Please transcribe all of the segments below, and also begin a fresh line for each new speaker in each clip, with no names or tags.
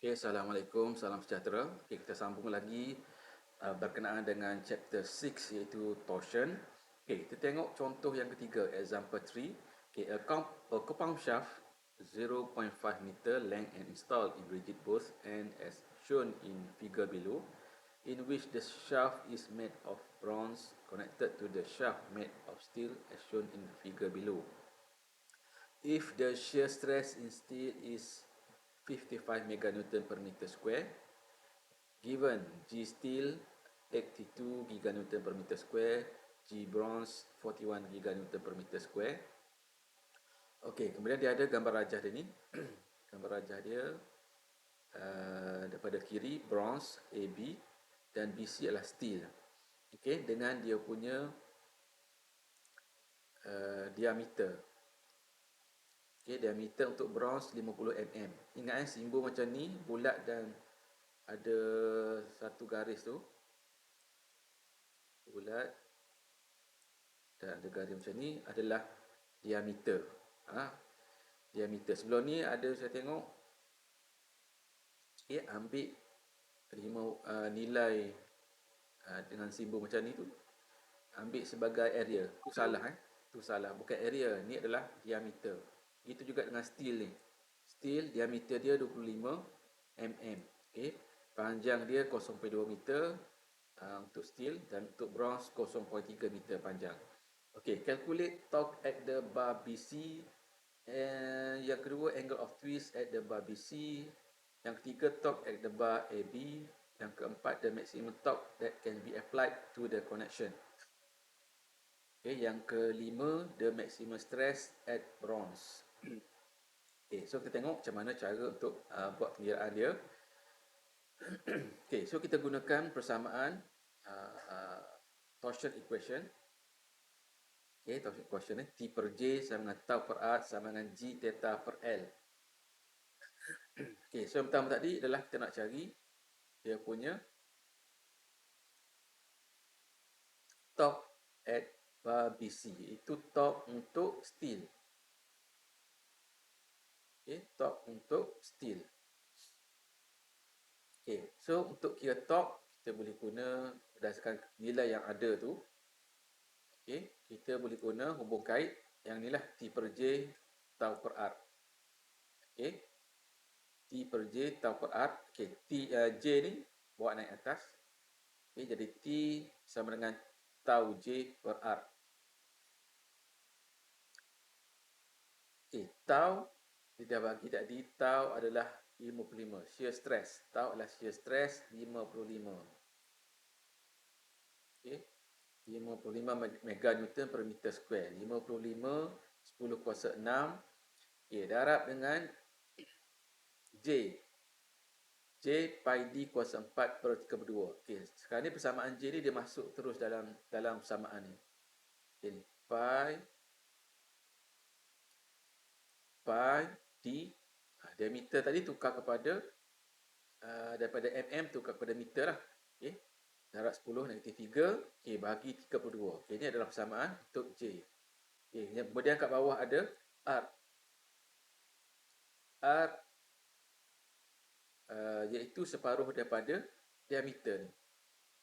Okay, Assalamualaikum, salam sejahtera. Okay, kita sambung lagi berkenaan dengan chapter 6 iaitu torsion. Okay, kita tengok contoh yang ketiga, example 3. Okay, a compound shaft 0.5 meter length and installed in rigid post and as shown in figure below, in which the shaft is made of bronze connected to the shaft made of steel as shown in the figure below. If the shear stress in steel is 55 meganewton per meter square, given G steel 82 giganewton per meter square, G bronze 41 giganewton per meter square. Okey, kemudian dia ada gambar rajah dia ni. Gambar rajah dia daripada kiri bronze AB dan BC adalah steel. Okey, dengan dia punya diameter. Okey, diameter untuk bronze 50 mm. Ingat simbol macam ni, bulat dan ada satu garis tu. Bulat dan ada garis macam ni adalah diameter. Diameter. Sebelum ni ada saya tengok ambil nilai dengan simbol macam ni tu ambil sebagai area. Tu salah Tu salah, bukan area. Ni adalah diameter. Itu juga dengan steel ni. Steel diameter dia 25 mm. Okey. Panjang dia 0.2 meter untuk steel dan untuk bronze 0.3 meter panjang. Okey, calculate torque at the bar BC. Yang kedua, angle of twist at the bar BC. Yang ketiga, torque at the bar AB. Yang keempat, the maximum torque that can be applied to the connection. Okay, yang kelima, the maximum stress at bronze. Okay, so kita tengok macam mana cara untuk buat pengiraan dia. Okay, so kita gunakan persamaan torsion equation. Okay, torsion equation ni T per J sama dengan tau per R sama dengan G theta per L. Okay, so yang pertama tadi adalah kita nak cari dia punya torque at bar BC, itu torque untuk steel. Okay, torque untuk steel. Okay, so untuk kira torque kita boleh guna berdasarkan nilai yang ada tu. Okay, kita boleh guna hubung kait yang inilah T per J tau per R. Okay, T per J tau per R. Okay, J ni bawa naik atas. Okay, jadi T sama dengan tau J per R. Okay, tau dia dah bagi tadi, tau adalah 55. Shear stress, tau adalah shear stress 55. Okay, 55 meganewton per meter square. 55 10 kuasa 6. Okay, darab dengan J. J pi D kuasa 4 per 3/2. Okay, sekarang ni persamaan J ni dia masuk terus dalam persamaan ni. Okay, pi D. Diameter tadi tukar kepada daripada mm tukar kepada meter lah. Okay, darab 10 negatif 3. Okay, bagi 3/2. Okay, ini adalah persamaan untuk J. Okay, kemudian kat bawah ada R. R iaitu separuh daripada diameter ni.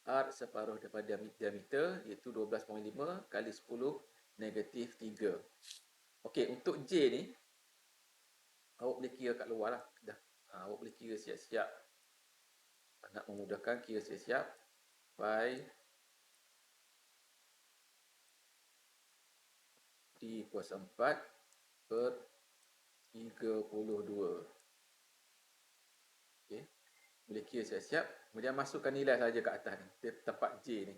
R separuh daripada diameter iaitu 12.5 kali 10 negatif 3. Okey, untuk J ni awak boleh kira kat luar lah. Dah. Awak boleh kira siap-siap. Nak memudahkan, kira siap-siap. Pi D kuasa 4 per 32. Okay. Boleh kira siap-siap. Kemudian masukkan nilai saja kat atas ni. Tempat J ni.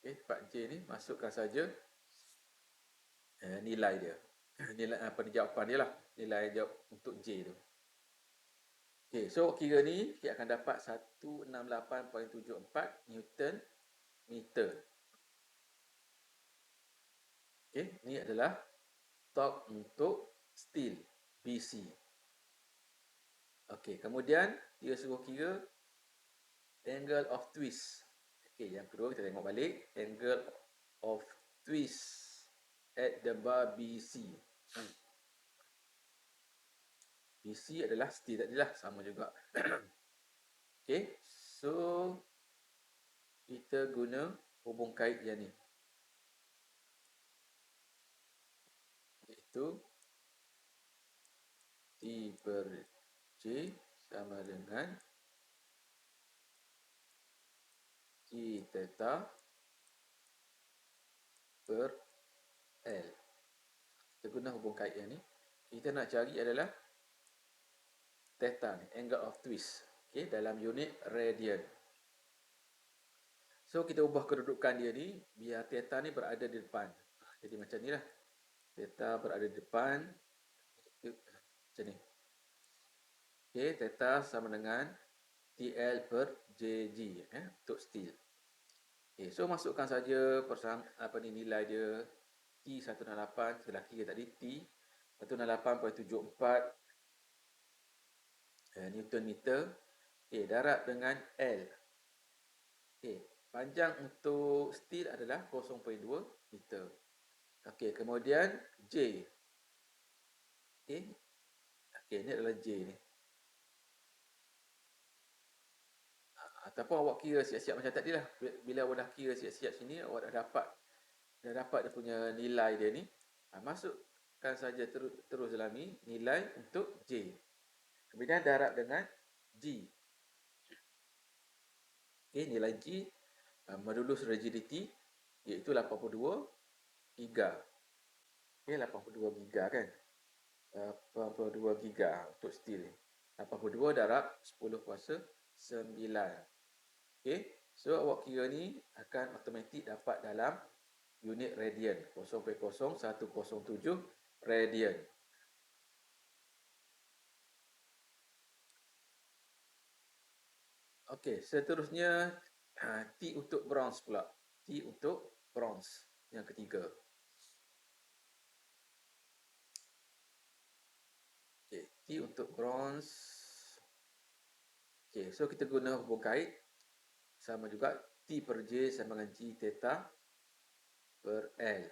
Okay. Tempat J ni masukkan saja nilai dia. Nilai jawapan dia lah. Nilai jawab untuk J tu. Okay. So kira ni kita akan dapat 168.74 Newton meter. Okay. Ni adalah torque untuk steel BC. Okey, kemudian dia suruh kira angle of twist. Okey, yang kedua kita tengok balik angle of twist at the bar BC. PC adalah steel tadilah, sama juga. Okey, so kita guna hubung kait yang ni, iaitu T per J sama dengan G theta per L. Kita guna hubung kait yang ni. Kita nak cari adalah theta ni, angle of twist. Okey, dalam unit radian. So kita ubah kedudukan dia ni biar theta ni berada di depan. Jadi macam ni lah. Theta berada di depan. Macam ni. Okey, theta sama dengan TL per JG untuk steel. Okay, so masukkan saja nilai dia T168, kita dah kira tadi T 168.74 Newton meter. Okay, darab dengan L. Okay, panjang untuk steel adalah 0.2 meter. Okay, kemudian J. Okay, ini adalah J ni. Ataupun awak kira siap-siap macam tadi lah. Bila awak dah kira siap-siap sini, awak dah dapat dia punya nilai dia ni. Masukkan saja terus dalam ni nilai untuk J. Kemudian darab dengan G. Okay, nilai G modulus rigidity iaitu 82 giga. Okay, 82 giga kan. 82 giga untuk steel ni. 82 darab 10 kuasa 9. Okay, so awak kira ni akan automatik dapat dalam unit radian, 0.0107 radian. Okey, seterusnya T untuk bronze pula. T untuk bronze yang ketiga. Okey, T untuk bronze. Okey, so kita guna hubung kait sama juga T per J sama dengan G theta per L.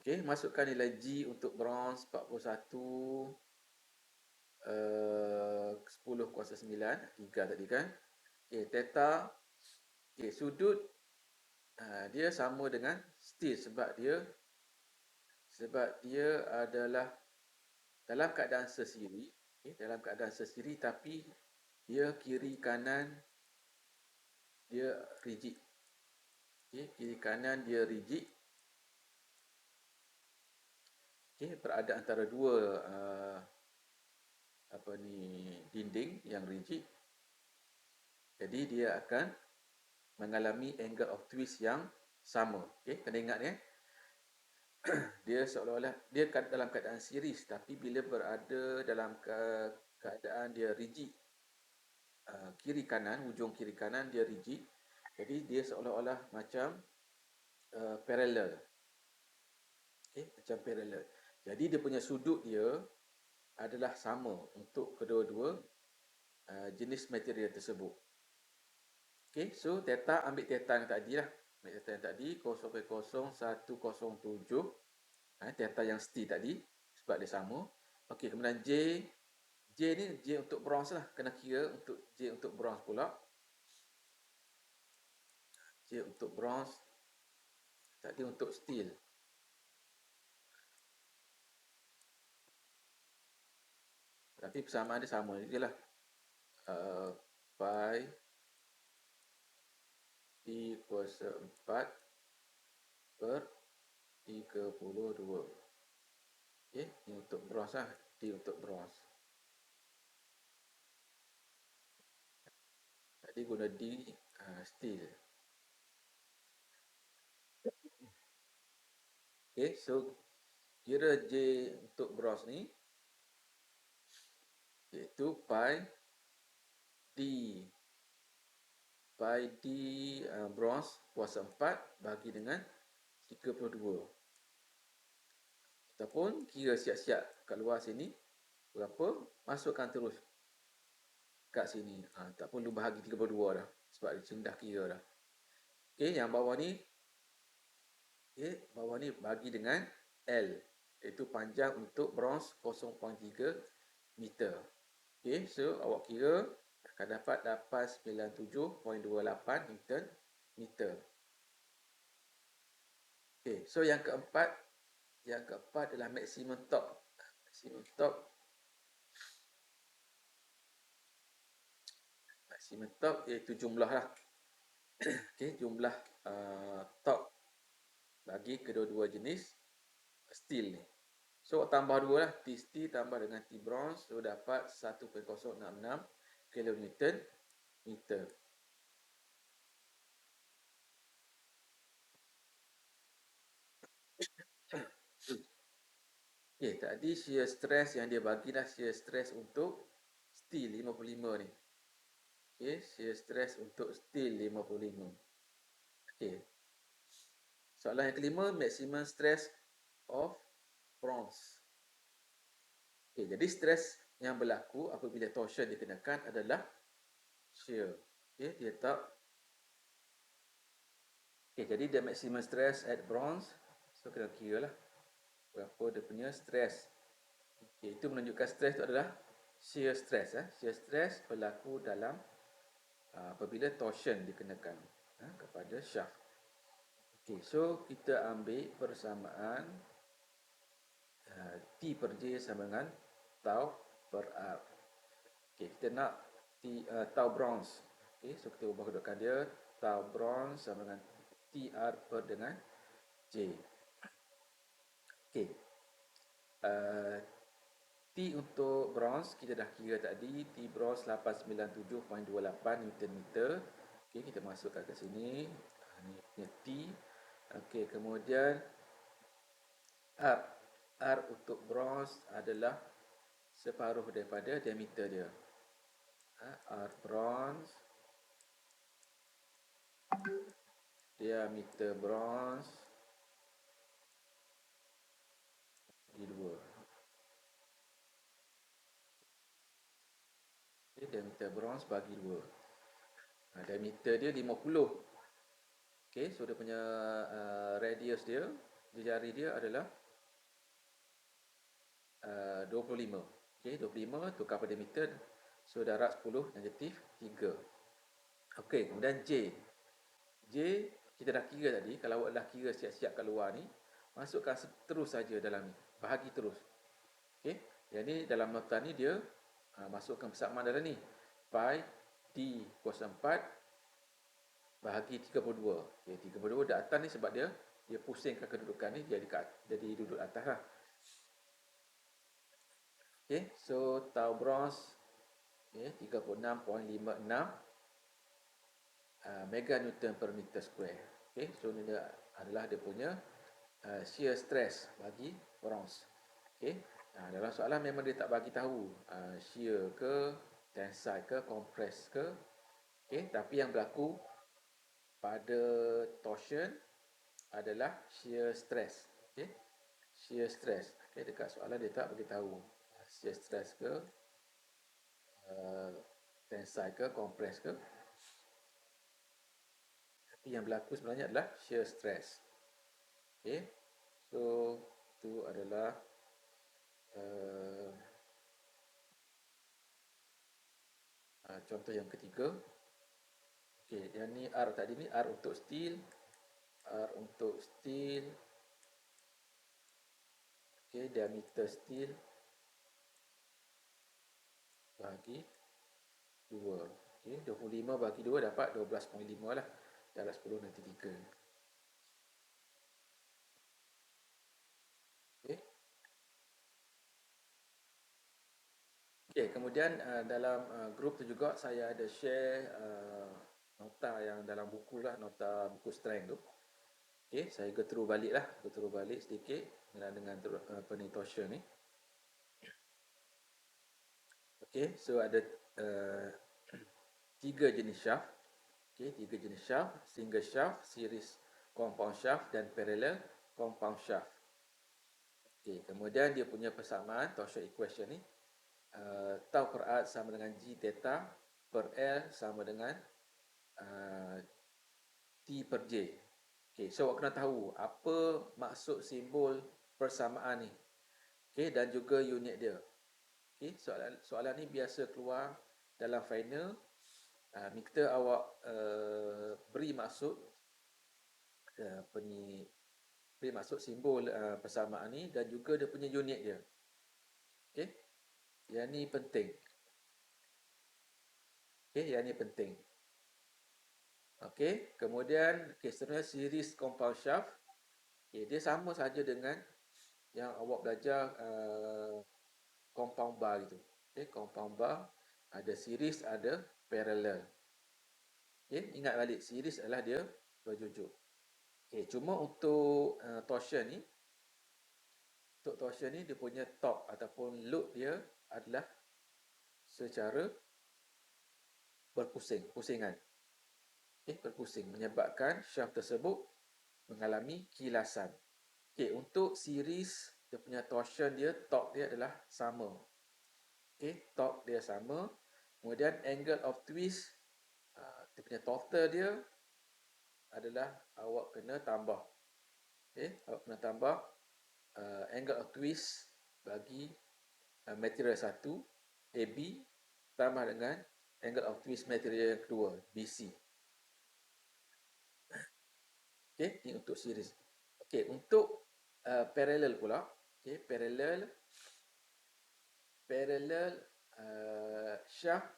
Okey, masukkan nilai G untuk bronze 41 10 kuasa 9, 3 tadi kan. Okey, theta. Okey, sudut dia sama dengan steel sebab dia adalah dalam keadaan sesiri. Okay, dalam keadaan sesiri tapi dia kiri kanan dia rigid. Okay, kiri kanan dia rigid. Okay, berada antara dua dinding yang rigid. Jadi dia akan mengalami angle of twist yang sama. Okay, kena ingat ya. Dia seolah-olah dia dalam keadaan series tapi bila berada dalam keadaan dia rigid, kiri kanan, hujung kiri kanan dia rigid. Jadi dia seolah-olah macam parallel. Okay, macam parallel. Jadi dia punya sudut dia adalah sama untuk kedua-dua jenis material tersebut. Okay, so theta, ambil theta yang tadi lah. Ambil theta yang tadi 0.0107. Theta yang steel tadi sebab dia sama. Okay, kemudian J ni J untuk bronze lah. Kena kira untuk J untuk bronze pula. J untuk bronze. Tadi untuk steel. Tapi persamaan dia sama je lah. Pi T kuasa 4 per 32. Okay, ini untuk bronze lah. T untuk bronze. Tadi guna D steel. Okay, so kira J untuk bronze ni iaitu pi D bronze kuasa 4 bagi dengan 32. Ataupun kira siap-siap kat luar sini berapa, masukkan terus kat sini. Tak perlu bahagi 32 dah sebab dia dah kira dah. Okey, yang bawah ni Okay, bawah ni bagi dengan L, iaitu panjang untuk bronze 0.3 meter. Okay, so awak kira akan dapat 897.28 Newton meter. Okay, so yang keempat adalah maximum torque. Maximum torque iaitu jumlah lah. Okay, jumlah torque bagi kedua-dua jenis steel ni. So tambah 2 lah, T steel tambah dengan T bronze, so dapat 1.066 kilonewton meter. Okay, tadi shear stress yang dia bagi dah shear stress untuk steel 55 ni. Okay, shear stress untuk steel 55. Okay. Soalan yang kelima, maximum stress of bronze. Okay, jadi stres yang berlaku apabila torsion dikenakan adalah shear. Okay, dia tak. Okay, jadi the maximum stress at bronze, so kena kira lah berapa dia punya stress. Okay, itu menunjukkan stress itu adalah shear stress. Shear stress berlaku dalam apabila torsion dikenakan kepada shaft. Okay, so kita ambil persamaan T per J sama dengan tau per R. Okay, kita nak tau bronze. Okay, so kita ubah kedudukan dia. Tau bronze sama dengan TR per dengan J. Okay. T untuk bronze kita dah kira tadi. T bronze 897.28 Newton meter. Okay, kita masukkan ke sini. Ini punya T. Okay, kemudian R. R untuk bronze adalah separuh daripada diameter dia. R bronze, diameter bronze bagi 2. Okay, diameter bronze bagi 2. Diameter dia 50. Okay, so dia punya radius dia, jari dia adalah 25. Okay, 25 tukar pada meter, so darab 10 negatif 3. Okay, kemudian J. J kita dah kira tadi. Kalau awak dah kira siap-siap kat luar ni, masukkan terus saja dalam ni, bahagi terus. Okay, jadi dalam nota ni dia masukkan persamaan dalam ni, pi D kuasa 4 bahagi 32. Okay, 32 di atas ni sebab dia pusingkan kedudukan ni jadi duduk atas lah. Okay, so tau bronze, okay, 36.56 mega newton per meter square. Okay, so ini adalah dia punya shear stress bagi bronze. Okay, dalam soalan memang dia tak bagi tahu shear ke, tensile ke, compress ke. Okay, tapi yang berlaku pada torsion adalah shear stress. Okay, shear stress. Okay, dekat soalan dia tak bagi tahu shear stress ke, tensile ke, compress ke. Tapi yang berlaku sebenarnya adalah shear stress. Okay, so itu adalah contoh yang ketiga. Okay, yang ni R tadi ni, R untuk steel. R untuk steel. Okay, diameter steel bagi 2. Okay, 25 bagi 2 dapat 12.5 lah. Darab 10 nanti 3. Okay. Okay, kemudian dalam grup tu juga saya ada share nota yang dalam buku lah, nota buku strength tu. Okay, saya go through balik sedikit dengan torsion ni. Okay, so ada 3 jenis shaft. Okay, 3 jenis shaft: single shaft, series compound shaft dan parallel compound shaft. Okay, kemudian dia punya persamaan torsion equation ni, tau per R sama dengan G theta per L sama dengan T per J. Okay, so awak kena tahu apa maksud simbol persamaan ni. Okay, dan juga unit dia. Okay, soalan ni biasa keluar dalam final. Minta awak beri maksud apa ni, beri maksud simbol persamaan ni dan juga dia punya unit dia. Okay, yang ni penting. Okay, yang ni penting. Okay, kemudian seterusnya series compound shaft. Okay, dia sama saja dengan yang awak belajar compound bar itu. Okay, compound bar ada series, ada parallel. Okay, ingat balik series adalah dia berjujur. Okay, cuma untuk torsion ni, dia punya torque ataupun load dia adalah secara pusingan. Okay, berpusing menyebabkan shaft tersebut mengalami kilasan. Okay, untuk series dia punya torsion dia, torque dia adalah sama. Okay, torque dia sama. Kemudian angle of twist, dia punya total dia adalah awak kena tambah. Okay, awak kena tambah angle of twist bagi material 1 AB tambah dengan angle of twist material yang kedua BC. Okay, ini untuk series. Okay, untuk parallel pula. Okay, parallel shaft,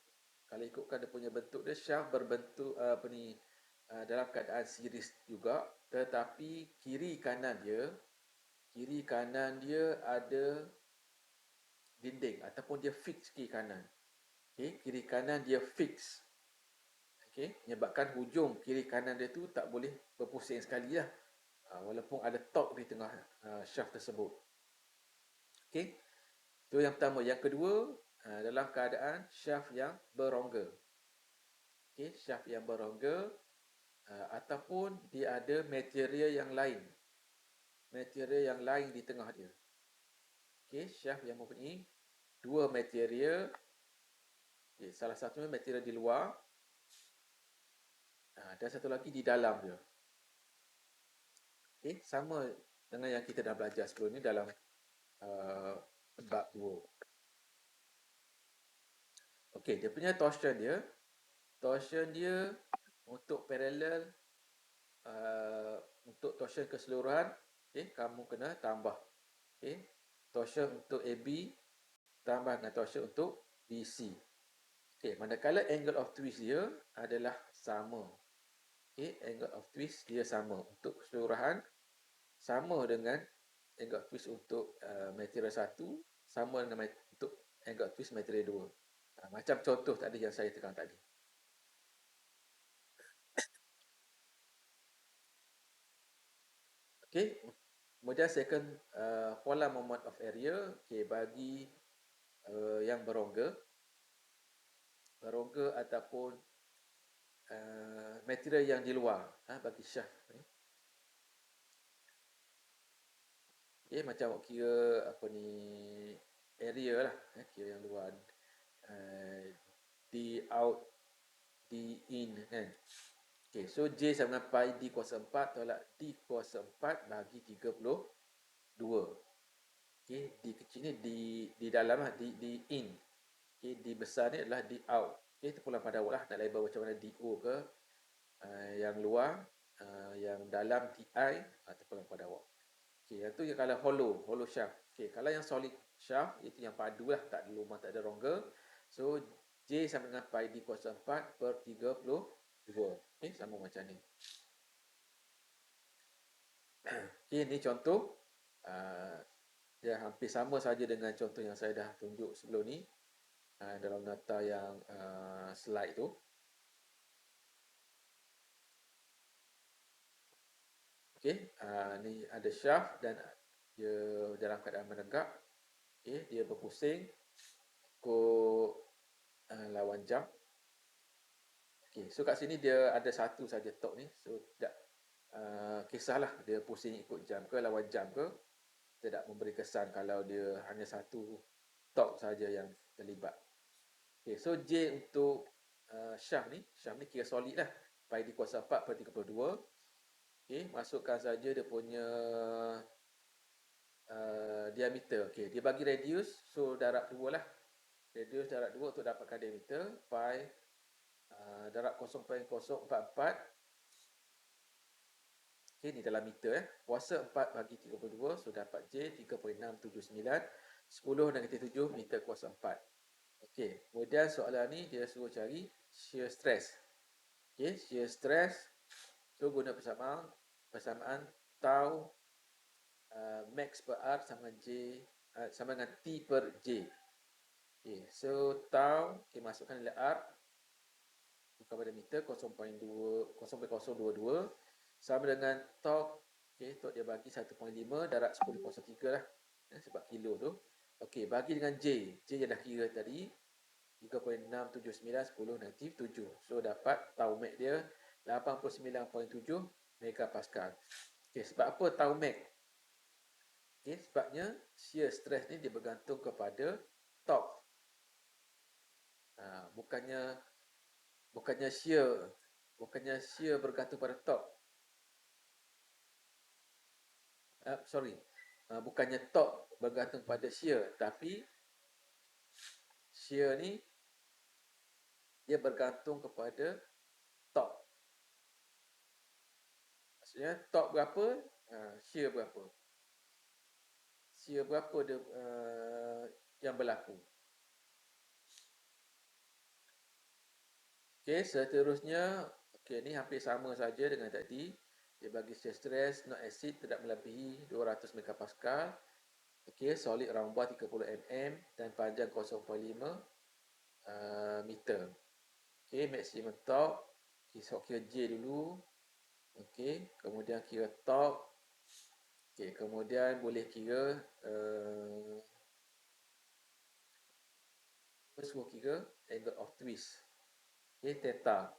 kalau ikutkan dia punya bentuk dia, shaft berbentuk dalam keadaan series juga, tetapi kiri kanan dia ada dinding ataupun dia fix kiri kanan. Okay, kiri kanan dia fix. Okay, menyebabkan hujung kiri kanan dia tu tak boleh berpusing sekali lah, walaupun ada torque di tengah shaft tersebut. Okay, itu yang pertama. Yang kedua, dalam keadaan shaft yang berongga. Okay, shaft yang berongga ataupun dia ada material yang lain. Material yang lain di tengah dia. Okay, shaft yang mempunyai dua material. Okay, salah satunya material di luar dan satu lagi di dalam dia. Okay, sama dengan yang kita dah belajar sebelum ni dalam bab 2. Okay, dia punya torsion dia untuk parallel, untuk torsion keseluruhan, okay, kamu kena tambah. Okay, torsion untuk AB tambah dengan torsion untuk BC. Okay, manakala angle of twist dia adalah sama. Okay, angle of twist dia sama untuk keseluruhan, sama dengan angle of twist untuk material 1, sama dengan untuk angle of twist material 2. Macam contoh tadi yang saya tekan tadi. Okay, kemudian second polar moment of area, okay, bagi yang berongga ataupun material yang di luar, bagi shaft ni. Okay, macam kira apa ni, area lah, kira yang luar, D out, D in kan. Okay, so J sama dengan pi D kuasa 4 tolak D kuasa 4 bagi 32. Okay, D kecil ni di dalam lah, D in. Okay, D besar ni adalah D out. Okay, terpulang pada awak lah nak label macam mana DO ke, yang luar, yang dalam DI, terpulang pada awak. Okay, yang tu yang kalau hollow shaft. Okay, kalau yang solid shaft, itu yang padu lah, tak ada lubang, tak ada rongga. So, J sama dengan pi D kuasa 4 per 32. Okay, sama macam ni. Okay, ni contoh. Dia hampir sama saja dengan contoh yang saya dah tunjuk sebelum ni, dalam data yang slide tu. Okay, ni ada shaft dan dia dalam keadaan menegak. Okay, dia berpusing ikut lawan jam. Okay, so kat sini dia ada satu saja torque ni, so tidak kisahlah dia pusing ikut jam ke lawan jam ke, tidak memberi kesan kalau dia hanya satu torque saja yang terlibat. Okay, so J untuk shaft ni kira solid lah, pi D kuasa 4 per 32. Okey, masukkan saja dia punya diameter. Okey, dia bagi radius, so darab 2 lah. Radius darab 2 untuk dapatkan diameter. Pi darab 0.044. Okey, ni dalam meter. Kuasa 4 bagi 32, so dapat J 3.679. 10 negatif 7 meter kuasa 4. Okey, kemudian soalan ni dia suruh cari shear stress. Okey, shear stress. So guna persamaan tau max per R sama J sama dengan T per J. Okay, so tau, okay, masukkan nilai R kepada meter 0.022 sama dengan torque. Okay, torque dia bagi 1.5 darab 10.3 lah, sebab kilo tu. Okay, bagi dengan J yang dah kira tadi 3.679 10 negatif 7. So dapat tau max dia 89.7 megapascal. Okay, sebab apa tau max? Okay, sebabnya shear stress ni dia bergantung kepada torque. Bukannya shear bergantung pada torque. Bukannya torque bergantung pada shear, tapi shear ni dia bergantung kepada torque. Maksudnya torque berapa, shear berapa. Shear berapa dia yang berlaku. Okey, seterusnya, okey, ni hampir sama saja dengan tadi. Dia bagi shear stress non acid tidak melebihi 200 megapascal. Okey, solid round bar 30 mm dan panjang 0.5 meter. Okey, maximum torque. Okey, so kira J dulu. Okey, kemudian kira torque. Okey, kemudian boleh kira suruh kira angle of twist. Okey, theta.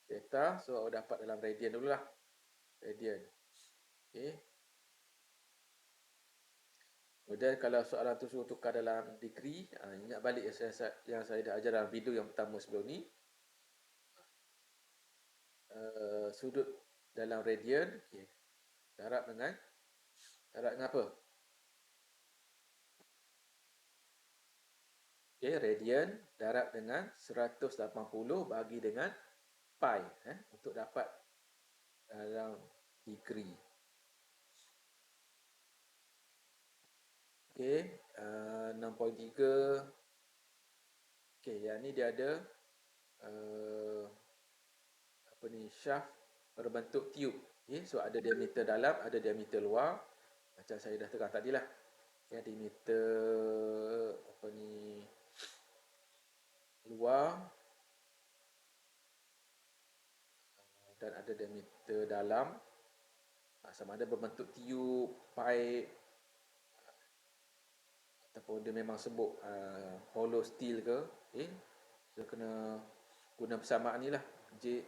Theta, so dapat dalam radian dululah. Radian. Okey. Kemudian kalau soalan tu suruh tukar dalam degree, ingat balik yang saya dah ajar dalam video yang pertama sebelum ni. Sudut dalam radian, okay. Darab dengan apa? Okay, radian darab dengan 180 bagi dengan pi, untuk dapat dalam degree. Okay, 6.3. Okay, yang ni dia ada shaft berbentuk tube. Okay, so ada diameter dalam, ada diameter luar. Macam saya dah terang tadi lah. Okay, diameter luar dan ada diameter dalam, sama ada berbentuk tube, pipe, ataupun dia memang sebut hollow steel ke. Okay, so kena guna persamaan ni lah. J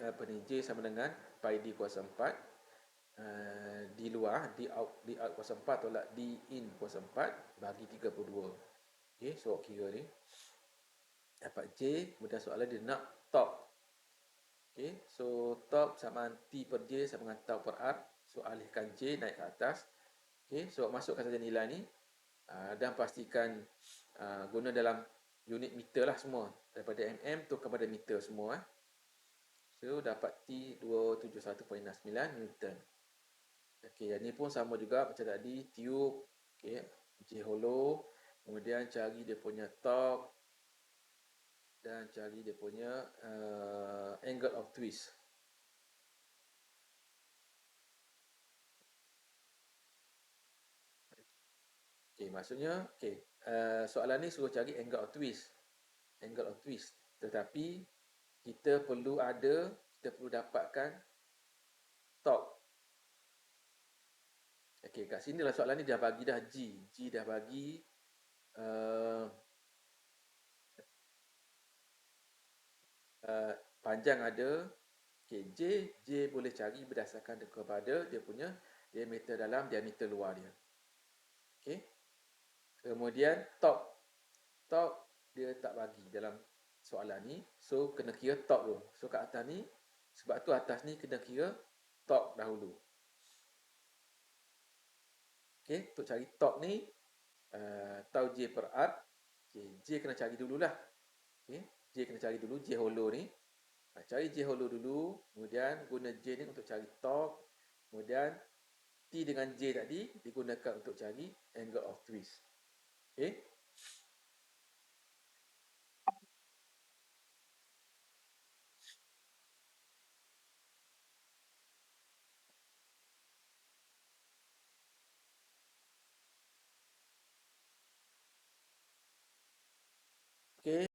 sama dengan pi d kuasa 4 di luar, di out kuasa 4 tolak d in kuasa 4 bagi 32. Okay, so kira ni dapat J. Kemudian soalan dia nak torque. Okay, so torque sama T per J sama dengan tau per R. So alihkan J naik ke atas. Okay, so masukkan saja nilai ni dan pastikan guna dalam unit meter lah semua. Daripada mm tu kepada meter semua. So dapat T 271.69 Newton. Okay, yang ni pun sama juga macam tadi, tube. Okay, J hollow. Kemudian cari dia punya torque dan cari dia punya angle of twist. Okay, maksudnya soalan ni suruh cari angle of twist. Angle of twist. Tetapi kita perlu dapatkan torque. Okay, kat sini lah soalan ni dah bagi dah G. G dah bagi panjang ada. Okay, J boleh cari berdasarkan kepada dia punya diameter dalam, diameter luar dia. Okay. Kemudian torque dia tak bagi dalam soalan ni. So kena kira torque dulu. So kat atas ni, sebab tu atas ni kena kira torque dahulu. Okey, untuk cari torque ni, tahu J per R. Okay, J kena cari dululah. Okey, J kena cari dulu, J hollow ni. Cari J hollow dulu, kemudian guna J ni untuk cari torque. Kemudian T dengan J tadi digunakan untuk cari angle of twist. Okey. Okey,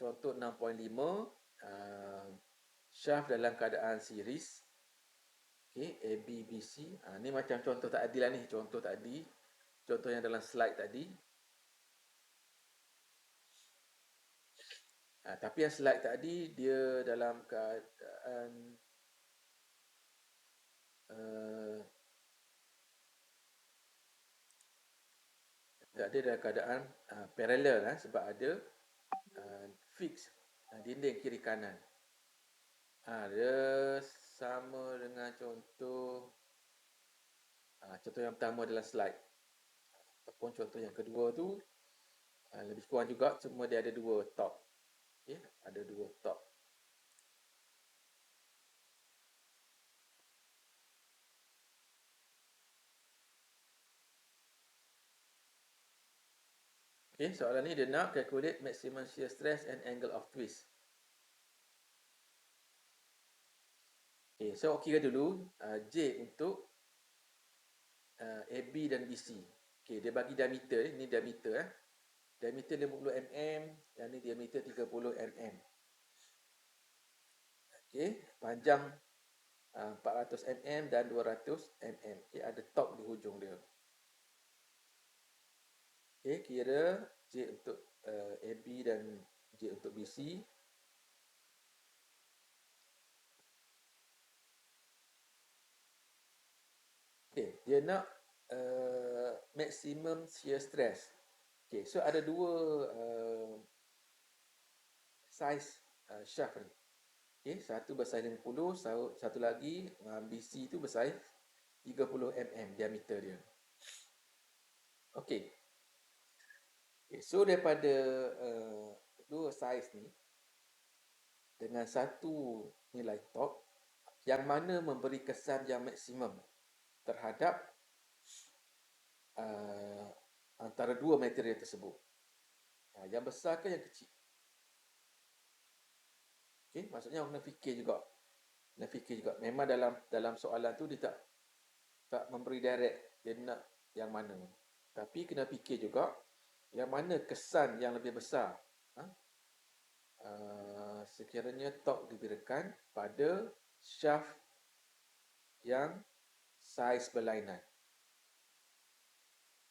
contoh 6.5, shaft dalam keadaan series. Okey, A, B, B, C. Ni macam contoh tadi lah ni, contoh tadi. Contoh yang dalam slide tadi. Tapi yang slide tadi dia dalam keadaan dia dalam keadaan parallel sebab ada fix dinding kiri kanan. Dia sama dengan contoh yang pertama dalam slide ataupun contoh yang kedua tu lebih kurang juga, cuma dia ada dua top. Okey, ada dua top. Okey, soalan ni dia nak calculate maximum shear stress and angle of twist. Okey, so kira dulu J untuk AB dan BC. Okey, dia bagi diameter ni diameter Diameter 50 mm, yang ni diameter 30 mm. Okey, panjang 400 mm dan 200 mm. Okey, ada top di hujung dia. Okey, kira J untuk AB dan J untuk BC. Okey, dia nak maximum shear stress. Okey, so ada dua size shaft ni. Okey, satu bersaiz 50, satu lagi BC tu bersaiz 30 mm diameter dia. Okey. So daripada dua saiz ni dengan satu nilai torque, yang mana memberi kesan yang maksimum terhadap antara dua material tersebut? Yang besar ke yang kecil? Okey, maksudnya kena fikir juga. Memang dalam soalan tu dia tak memberi direct dia nak yang mana. Tapi kena fikir juga yang mana kesan yang lebih besar. Sekiranya torque diberikan pada shaft yang saiz berlainan.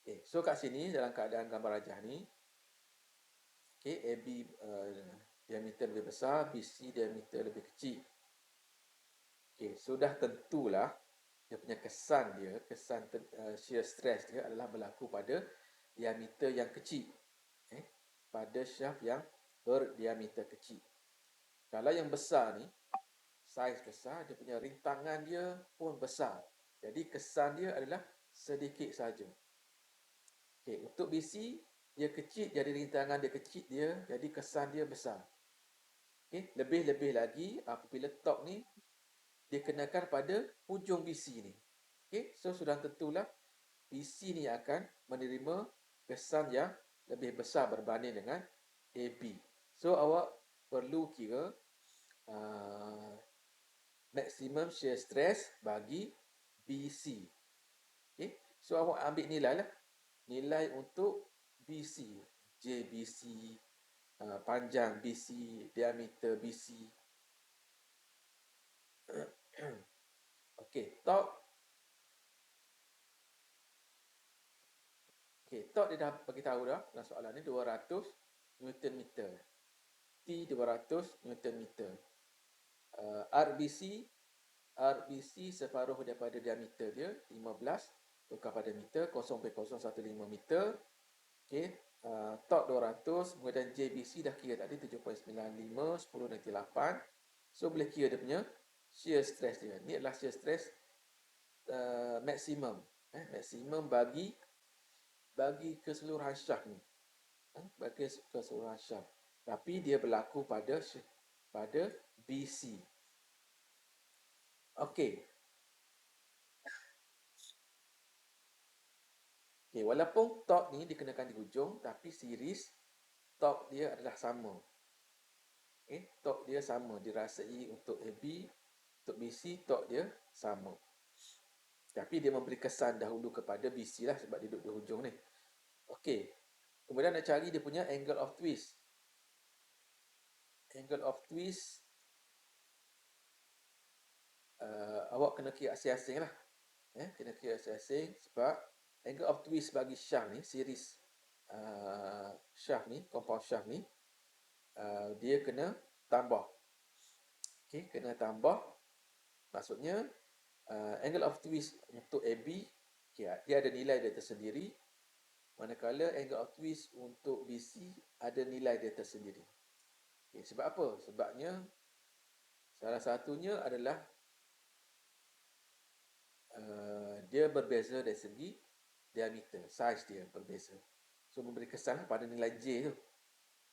Okay, so kat sini dalam keadaan gambar rajah ni, okay, AB diameter lebih besar, BC diameter lebih kecil. Okay, sudah tentulah dia punya kesan shear stress dia adalah berlaku pada diameter yang kecil. Pada shaft yang berdiameter kecil. Kalau yang besar ni, saiz besar, dia punya rintangan dia pun besar. Jadi kesan dia adalah sedikit saja. Okay, untuk BC, dia kecil, jadi rintangan dia kecil jadi kesan dia besar. Okay, lebih-lebih lagi apabila torque ni dikenakan pada hujung BC ni. Okay, so sudah tentulah BC ni akan menerima kesan yang lebih besar berbanding dengan AB. So awak perlu kira maximum shear stress bagi BC. Okay, so awak ambil nilai lah. Nilai untuk BC, JBC, panjang BC, diameter BC. Okey, torque. Okey, torque dia dah bagi tahu dah dalam soalan ni 200 Newton meter. T 200 Newton meter. RBC separuh daripada diameter dia 15 tukar pada meter 0.015 meter. Okey, torque 200, kemudian JBC dah kira tadi 7.95, 10 dan 8. So boleh kira dia punya shear stress dia. Ni adalah shear stress maksimum, maksimum bagi keseluruhan syaf ni, bagi keseluruhan syaf. Tapi dia berlaku pada BC. Okey. Okey, walaupun torque ni dikenakan di hujung, tapi series torque dia adalah sama. Torque dia sama, dirasai untuk AB, untuk BC torque dia sama. Tapi dia memberi kesan dahulu kepada BC lah sebab dia duduk di hujung ni. Okey. Kemudian nak cari dia punya angle of twist. Angle of twist awak kena kira asing-asing lah. Kena kira asing-asing sebab angle of twist bagi shaft ni, series shaft ni, compound shaft ni, dia kena tambah. Okey, kena tambah. Maksudnya angle of twist untuk AB, okay, dia ada nilai dia tersendiri. Manakala angle of twist untuk BC ada nilai dia tersendiri. Okay, sebab apa? Sebabnya salah satunya adalah dia berbeza dari segi diameter, size dia berbeza. So memberi kesan pada nilai J tu.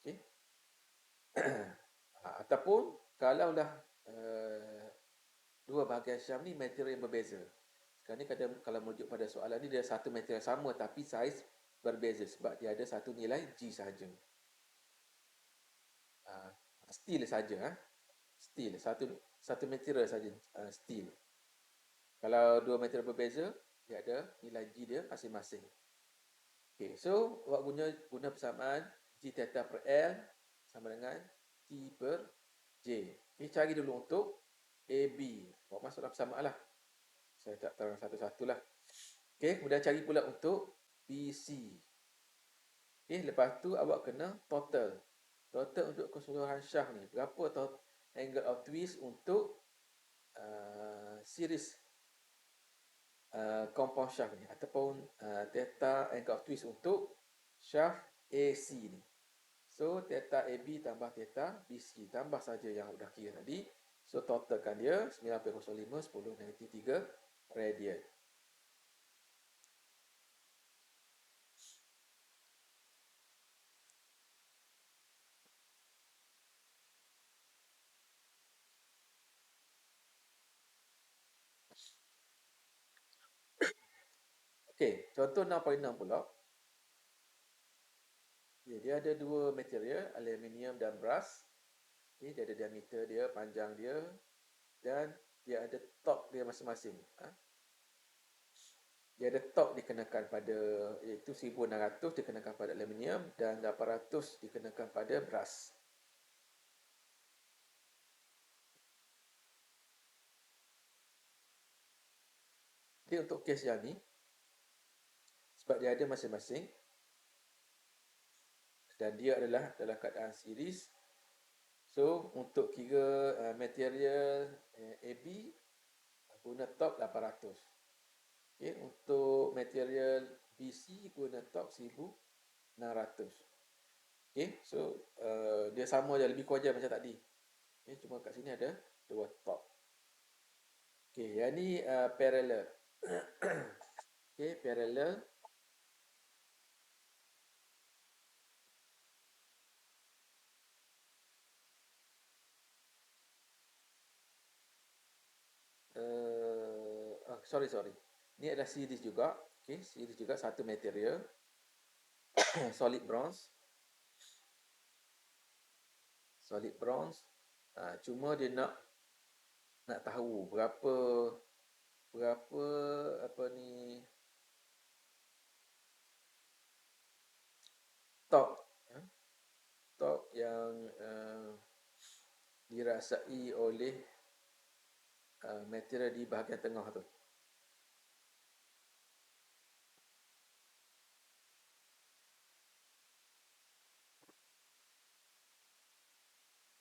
Okay. Ataupun kalaulah dua bahagian syam ni material yang berbeza. Sekarang ni kalau merujuk pada soalan ni, dia satu material sama tapi saiz berbeza sebab dia ada satu nilai G sahaja. Steel saja, steel, satu material saja, steel. Kalau dua material berbeza, dia ada nilai G dia masing-masing. Okay, so awak guna persamaan G theta per L sama dengan T per J. Okay, cari dulu untuk AB. Awak masuk dalam persamaan lah. Saya tak terang satu-satu lah. Okay, kemudian cari pula untuk BC. Okay, lepas tu awak kena total. Total untuk keseluruhan shaft ni. Berapa angle of twist untuk series compound shaft ni. Ataupun theta angle of twist untuk shaft AC ni. So, theta AB tambah theta BC. Tambah saja yang sudah kira tadi. So, totalkan dia 9.05 10-3 radian. Okey, contoh 6.6 pula. Okay, dia ada dua material, aluminium dan brass. Okay, dia ada diameter dia, panjang dia, dan dia ada torque dia masing-masing. Dia ada torque dikenakan pada, iaitu 1600 dikenakan pada aluminium dan 800 dikenakan pada brass. Jadi untuk kes yang ni, sebab dia ada masing-masing dan dia adalah dalam keadaan series, so untuk kira material AB guna torque 800. Okay, untuk material BC guna torque 1600. Okay, so dia sama je, lebih kurang je macam tadi. Okay, cuma kat sini ada dua torque. Okay, yang ni parallel. Okay, parallel. Sorry. Ni adalah series juga. Okay, series juga satu material. Solid bronze. Solid bronze. Cuma dia nak tahu berapa apa ni torque yang dirasai oleh material di bahagian tengah tu.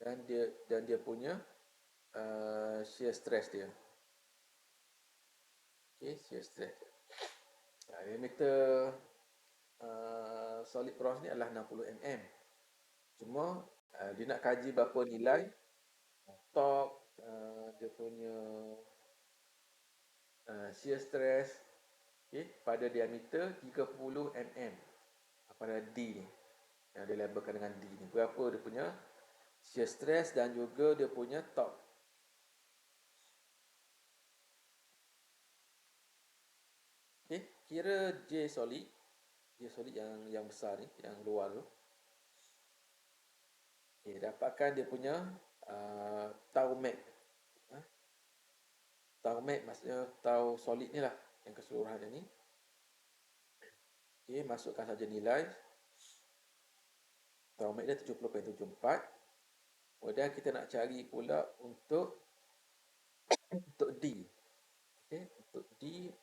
Dan dia punya shear stress dia. Okay, shear stress. Diameter solid bronze ni adalah 60 mm. Cuma dia nak kaji berapa nilai torque dia punya shear stress, okay, pada diameter 30 mm pada D ni, yang dia labelkan dengan D ni. Berapa dia punya shear stress dan juga dia punya top. Okay, kira J solid, yang besar ni, yang luar tu. Okay, dapatkan dia punya tau max. Tau max maksudnya tau solid ni lah, yang keseluruhan ni. Okay, masukkan saja nilai. Tau max dia 70.74. Kemudian kita nak cari pula untuk D. Okay, untuk D,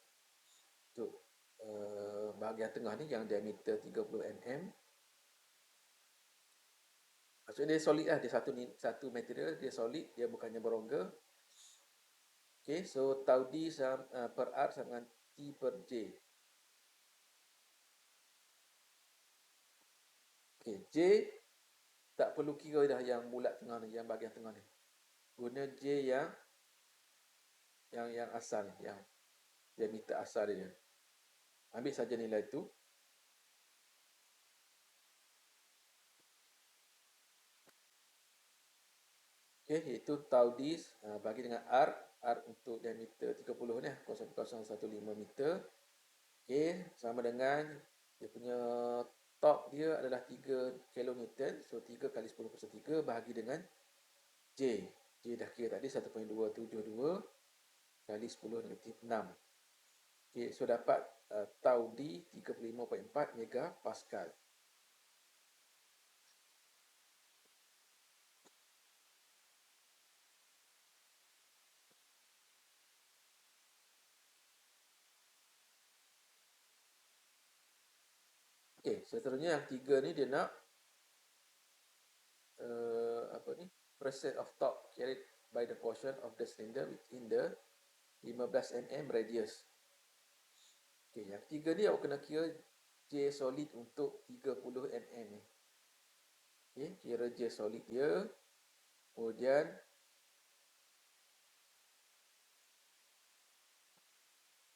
untuk bahagian tengah ni yang diameter 30 mm. Maksudnya dia solid lah, dia satu material, dia solid, dia bukannya berongga. Okay, so tau D per R sama dengan T per J. Okay, J tak perlu kira dah yang bulat tengah ni, yang bahagian tengah ni. Guna J yang asal, yang diameter asal dia. Ambil saja nilai tu. Okay, iaitu tau D bagi dengan R untuk diameter 30 ni, 0.015 meter. Okay, sama dengan dia punya top dia adalah 3 kN. So 3 kali 10 / 3 bahagi dengan J. J dah kira tadi 1.272 kali 10 - 6. Okay, so dapat tau D 35.4 megapascal. Okay, seterusnya yang 3 ni dia nak percent of torque carried by the portion of the cylinder within the 15 mm radius. Okay, yang 3 ni awak kena kira J solid untuk 30 mm ni. Okay, kira J solid dia.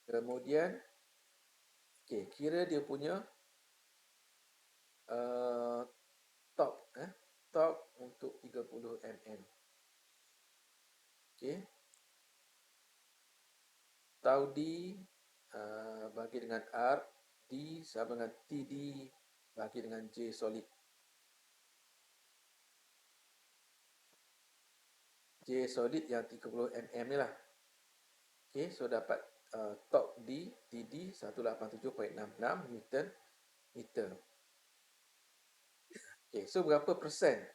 Kemudian okay, kira dia punya top untuk 30 mm. Okay, tau D bagi dengan R, D sama dengan TD bagi dengan J solid. J solid yang 30 mm ni lah. Okay, so dapat top D, TD 187.66 Newton meter. Okay, so berapa persen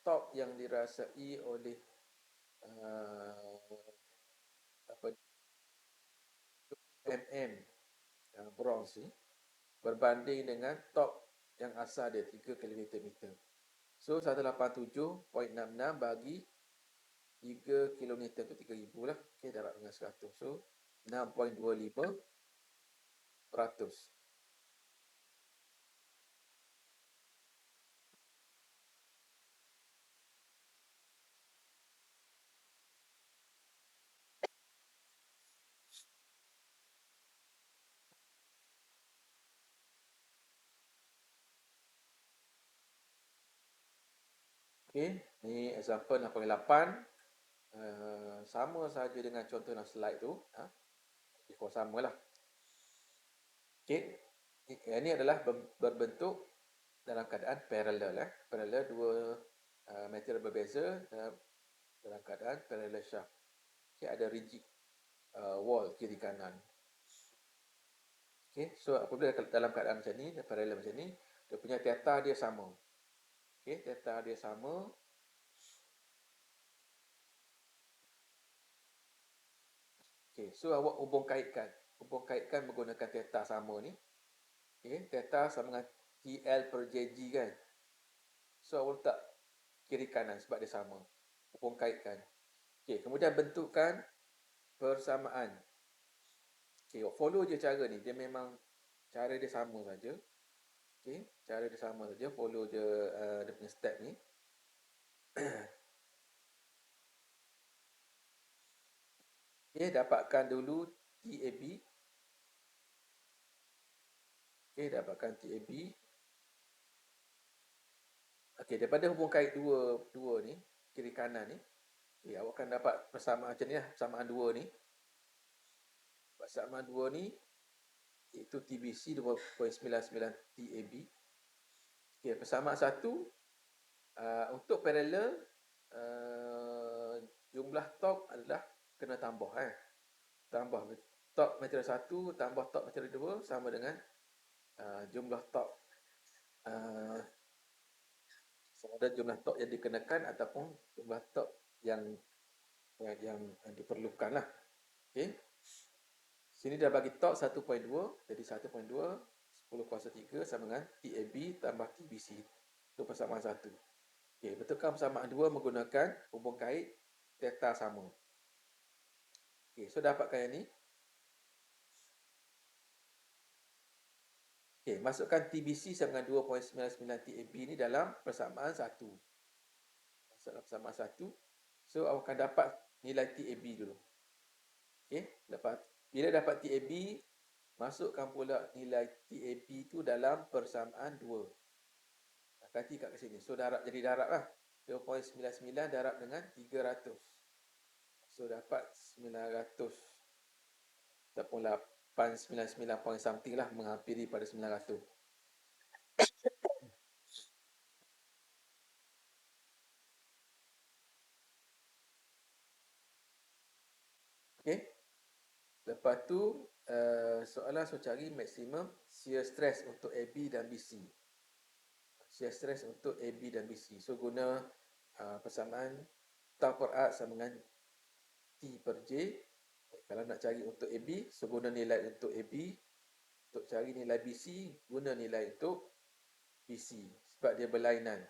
top yang dirasai oleh mm bronze ni berbanding dengan top yang asal dia 3 km meter. So 187.66 bagi 3 km tu 3000 lah. Okay, darab dengan 100. So 6.25%. Okay, ni example 88. Sama saja dengan contoh dalam slide tu. Lebih sama lah. Okay, ini adalah berbentuk dalam keadaan parallel. Parallel, dua material berbeza dalam keadaan parallel shaft. Okay, ada rigid wall kiri kanan. Okay, so apabila dalam keadaan macam ni, parallel macam ni, dia punya theta dia sama. Okay, theta dia sama. Okay, so awak hubung kaitkan menggunakan theta sama ni. Okay, theta sama dengan TL per JG kan. So awak letak kiri kanan sebab dia sama. Hubung kaitkan. Okay, kemudian bentukkan persamaan. Okay, follow je cara ni. Dia memang cara dia sama saja. Okay, cara dia sama saja. Follow je dia punya step ni. Okay, Okey, dapatkan dulu TAB. Okey, dapatkan TAB. Okey, daripada hubung kait dua ni, kiri kanan ni, okay, awak akan dapat persamaan macam ni lah, persamaan dua ni. Persamaan dua ni, iaitu TBC 2.99 TAB. Okey, persamaan satu, untuk parallel, jumlah torque adalah kena tambah. Tambah torque material 1 tambah torque material 2 sama dengan jumlah torque, sama ada jumlah torque yang dikenakan ataupun jumlah torque yang diperlukan lah. Okey. Sini dah bagi torque 1.2, jadi 1.2 10 kuasa 3 sama dengan TAB tambah TBC. Itu persamaan 1. Okey, betulkan persamaan 2 menggunakan hubung kait theta sama. Okey, so dapatkan yang ni. Okey, masukkan TBC sama dengan 2.99 TAB ni dalam persamaan 1. Dalam persamaan 1. So, awak akan dapat nilai TAB dulu. Okey, bila dapat TAB, masukkan pula nilai TAB tu dalam persamaan 2. Kati kat sini. So, jadi darab lah. 2.99 darab dengan 300. So, dapat 900 ataupun 899 point something lah, menghampiri pada 900. Okey. Lepas tu, soalan so cari maksimum shear stress untuk AB dan BC. Shear stress untuk AB dan BC. So, guna persamaan tau per art sama dengan T per J. Kalau nak cari untuk AB, so guna nilai untuk AB. Untuk cari nilai BC, guna nilai untuk BC. Sebab dia berlainan.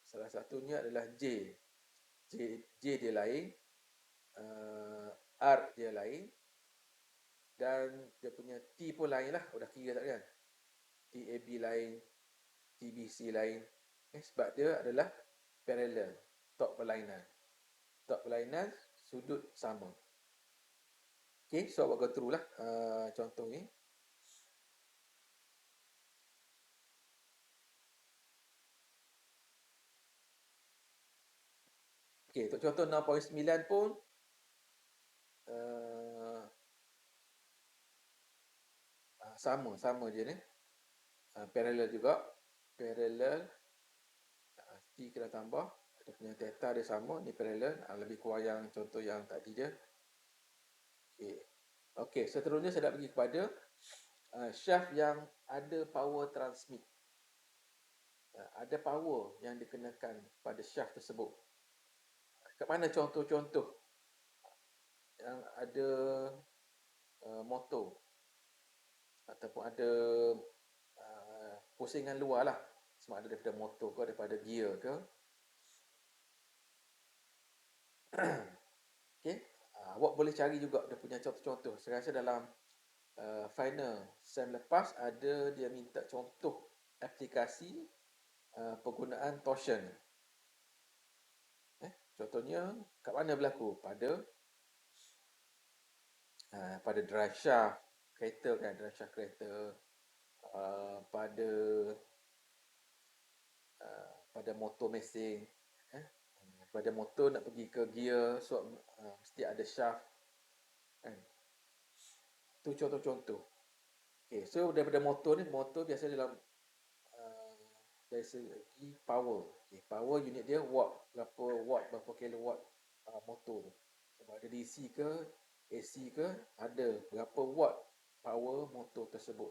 Salah satunya adalah J. J dia lain. R dia lain. Dan dia punya T pun lain lah. Dah kira tak kan? TAB lain. TBC lain. Sebab dia adalah parallel. Torque berlainan. Torque berlainan, sudut sama. Okay, so awak go through lah contoh ni. Okay, untuk contoh 6.9 pun sama je ni. Parallel juga. Parallel. T kena tambah. Dia punya theta dia sama. Ni parallel. Lebih kurang yang contoh yang tadi je. Okay, seterusnya saya nak pergi kepada shaft yang ada power transmit. Ada power yang dikenakan pada shaft tersebut. Kat mana contoh-contoh yang ada motor ataupun ada pusingan luar lah, sama ada daripada motor ke, daripada gear ke. Okay, awak boleh cari juga dia punya contoh-contoh. Saya rasa dalam final sem lepas ada dia minta contoh aplikasi penggunaan torsion. Contohnya kat mana berlaku? Pada drive shaft kereta kan, drive shaft kereta, pada motor mesin, pada motor nak pergi ke gear, so mesti ada shaft kan. Tu contoh-contoh. Okay, so daripada motor ni, motor biasa dalam dari segi power. Okay, power unit dia watt, berapa kilowatt motor tu. Sebab ada DC ke AC ke, ada berapa watt power motor tersebut.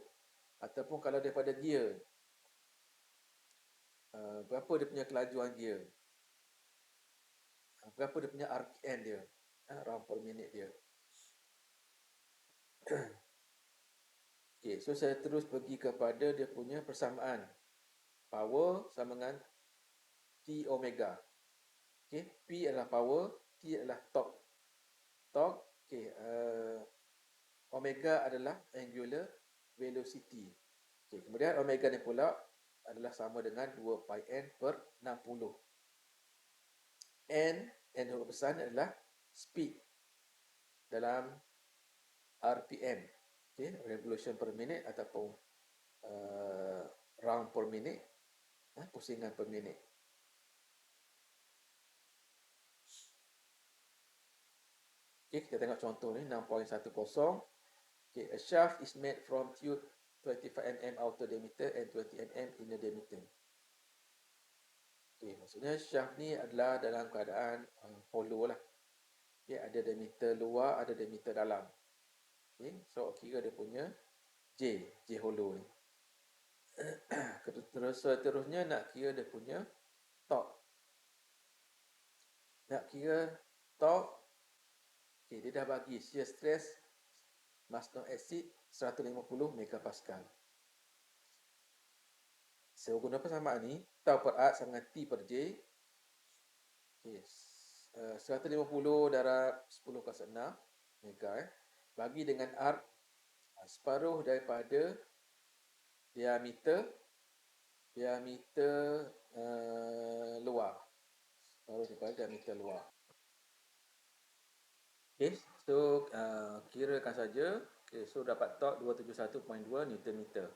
Ataupun kalau daripada gear, berapa dia punya kelajuan gear, berapa dia punya RPM dia, round per minute dia. Okay, so saya terus pergi kepada dia punya persamaan. Power sama dengan T omega. Okay, P adalah power, T adalah torque. Okay, omega adalah angular velocity. Okay, kemudian omega ni pula adalah sama dengan 2 pi n per 60. N huruf besar adalah speed. dalam RPM, okay, revolution per minute ataupun round per minute, pusingan per minit. Okay, kita tengok contoh ni 6.10. Okay, a shaft is made from tube 25 mm outer diameter and 20 mm inner diameter. Okay, maksudnya shaft ni adalah dalam keadaan hollow lah. Okay, ada diameter luar, ada diameter dalam. Okay, so kira dia punya J hollow ni. Terus seterusnya nak kira dia punya torque. Nak kira torque, okay, dia dah bagi shear stress Maslow acid 150 megapascal. So guna persamaan ni, tau per arc sama dengan T per J. Okay, 150 darab 10 kuasa 6 mega bagi dengan arc separuh daripada diameter luar. Separuh daripada diameter luar. Okay, so kirakan saja. Okay, so dapat torque 271.2 Newton meter.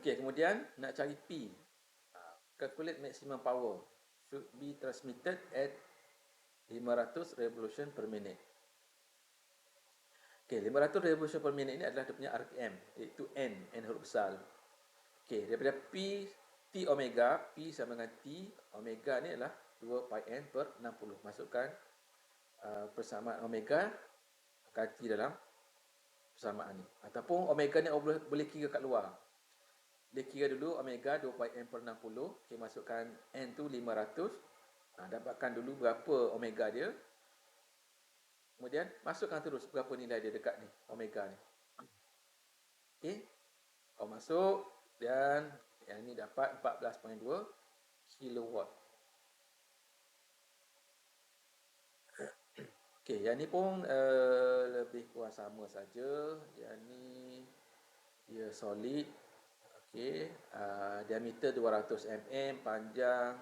Okay, kemudian nak cari P. Calculate maximum power should be transmitted at 500 revolution per minute. Okay, 500 revolution per minute ni adalah dia punya RPM, iaitu N huruf besar. Okay, daripada P, T omega, P sama dengan T, omega ni adalah 2 pi N per 60. Masukkan persamaan omega, ganti dalam persamaan ni. Ataupun omega ni boleh kira kat luar. Dia kira dulu omega 2 pi N per 60. Okay, masukkan N tu 500. Dapatkan dulu berapa omega dia. Kemudian masukkan terus berapa nilai dia dekat ni, omega ni. Okay, kau masuk dan yang ni dapat 14.2 kilowatt. Okay, yang ni pun lebih kurang sama saja. Yang ni dia solid. Okay, diameter 200 mm, panjang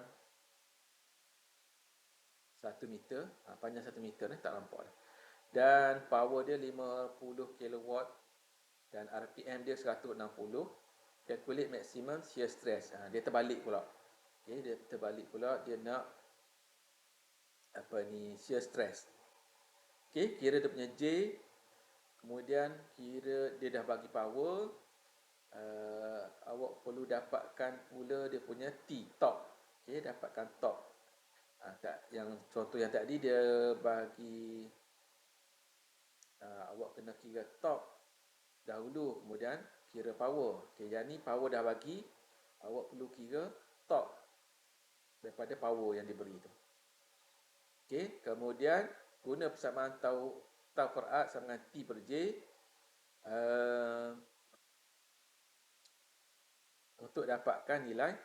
1 meter. Panjang 1 meter ni tak nampak dah. Dan power dia 50 kilowatt dan RPM dia 160. Calculate maximum shear stress. Dia terbalik pula. Okay, dia terbalik pula, dia nak shear stress. Okay, kira dia punya J. Kemudian kira dia dah bagi power. Awak perlu dapatkan pula dia punya T, torque. Okay, dapatkan torque. Yang contoh yang tadi dia bagi awak kena kira torque dahulu, kemudian kira power. Okay, yang ni power dah bagi, awak perlu kira torque daripada power yang diberi tu. Okay, kemudian guna persamaan tau per arc sama dengan T per J untuk dapatkan nilai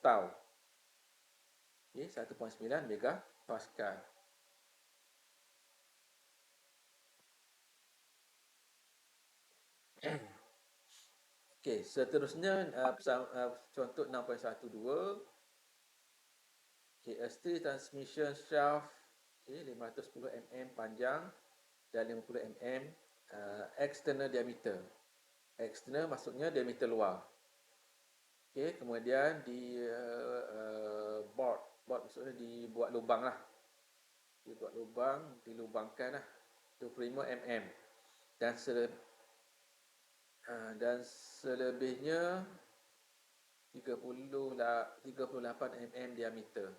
tau. Okay, 1.9 megapascal. Okay, seterusnya contoh 6.12. Okay, a steel transmission shaft, okay, 510 mm panjang dan 50 mm external diameter. External maksudnya diameter luar. Okay, kemudian di board maksudnya dibuat lubang lah. Dibuat lubang, dilubangkan lah 25 mm dan selebihnya 38 mm diameter.